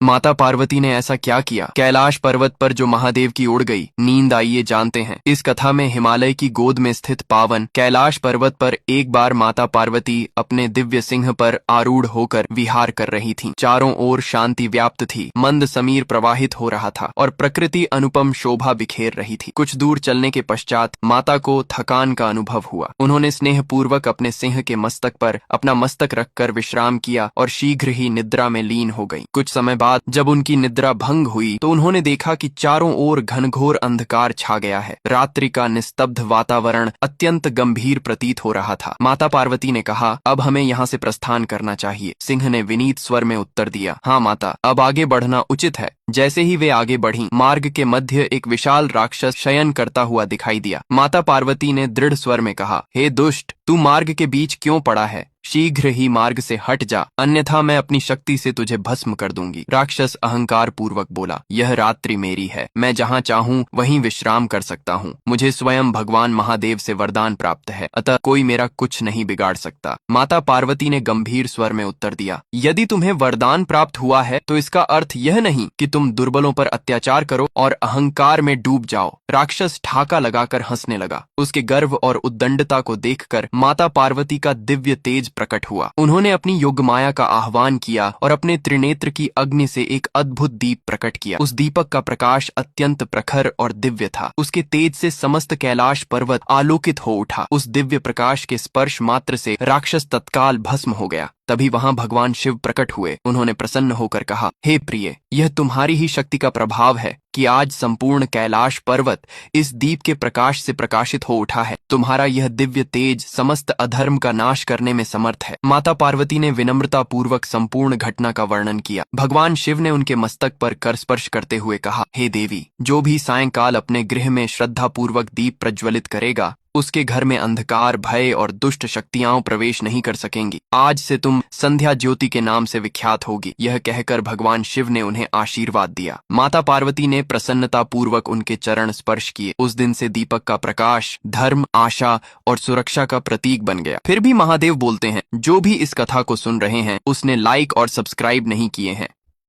माता पार्वती ने ऐसा क्या किया? कैलाश पर्वत पर जो महादेव की उड़ गई नींद, आइए जानते हैं। इस कथा में हिमालय की गोद में स्थित पावन कैलाश पर्वत पर एक बार माता पार्वती अपने दिव्य सिंह पर आरूढ़ होकर विहार कर रही थीं। चारों ओर शांति व्याप्त थी, मंद समीर प्रवाहित हो रहा था और प्रकृति अनुपम शोभा बिखेर रही थी। कुछ दूर चलने के पश्चात माता को थकान का अनुभव हुआ। उन्होंने स्नेह पूर्वक अपने सिंह के मस्तक पर अपना मस्तक रखकर विश्राम किया और शीघ्र ही निद्रा में लीन हो गई। कुछ समय बाद जब उनकी निद्रा भंग हुई तो उन्होंने देखा कि चारों ओर घनघोर अंधकार छा गया है। रात्रि का निस्तब्ध वातावरण अत्यंत गंभीर प्रतीत हो रहा था। माता पार्वती ने कहा, अब हमें यहाँ से प्रस्थान करना चाहिए। सिंह ने विनीत स्वर में उत्तर दिया, हाँ माता, अब आगे बढ़ना उचित है। जैसे ही वे आगे बढ़ीं, मार्ग के मध्य एक विशाल राक्षस शयन करता हुआ दिखाई दिया। माता पार्वती ने दृढ़ स्वर में कहा, हे दुष्ट, तू मार्ग के बीच क्यों पड़ा है? शीघ्र ही मार्ग से हट जा, अन्यथा मैं अपनी शक्ति से तुझे भस्म कर दूंगी। राक्षस अहंकार पूर्वक बोला, यह रात्रि मेरी है, मैं जहाँ चाहूँ वहीं विश्राम कर सकता हूँ। मुझे स्वयं भगवान महादेव से वरदान प्राप्त है, अतः कोई मेरा कुछ नहीं बिगाड़ सकता। माता पार्वती ने गंभीर स्वर में उत्तर दिया, यदि तुम्हें वरदान प्राप्त हुआ है तो इसका अर्थ यह नहीं कि तुम दुर्बलों पर अत्याचार करो और अहंकार में डूब जाओ। राक्षस ठाका लगाकर हंसने लगा। उसके गर्व और उद्दंडता को देखकर माता पार्वती का दिव्य तेज प्रकट हुआ। उन्होंने अपनी योगमाया का आह्वान किया और अपने त्रिनेत्र की अग्नि से एक अद्भुत दीप प्रकट किया। उस दीपक का प्रकाश अत्यंत प्रखर और दिव्य था। उसके तेज से समस्त कैलाश पर्वत आलोकित हो उठा। उस दिव्य प्रकाश के स्पर्श मात्र से राक्षस तत्काल भस्म हो गया। तभी वहां भगवान शिव प्रकट हुए। उन्होंने प्रसन्न होकर कहा, हे प्रिय, यह तुम्हारी ही शक्ति का प्रभाव है कि आज संपूर्ण कैलाश पर्वत इस दीप के प्रकाश से प्रकाशित हो उठा है। तुम्हारा यह दिव्य तेज समस्त अधर्म का नाश करने में समर्थ है। माता पार्वती ने विनम्रता पूर्वक संपूर्ण घटना का वर्णन किया। भगवान शिव ने उनके मस्तक पर कर स्पर्श करते हुए कहा, हे देवी, जो भी सायंकाल अपने गृह में श्रद्धा पूर्वक दीप प्रज्वलित करेगा उसके घर में अंधकार, भय और दुष्ट शक्तियां प्रवेश नहीं कर सकेंगी। आज से तुम संध्या ज्योति के नाम से विख्यात होगी। यह कहकर भगवान शिव ने उन्हें आशीर्वाद दिया। माता पार्वती ने प्रसन्नता पूर्वक उनके चरण स्पर्श किए। उस दिन से दीपक का प्रकाश धर्म, आशा और सुरक्षा का प्रतीक बन गया। फिर भी महादेव बोलते हैं, जो भी इस कथा को सुन रहे हैं उसने लाइक और सब्सक्राइब नहीं किए हैं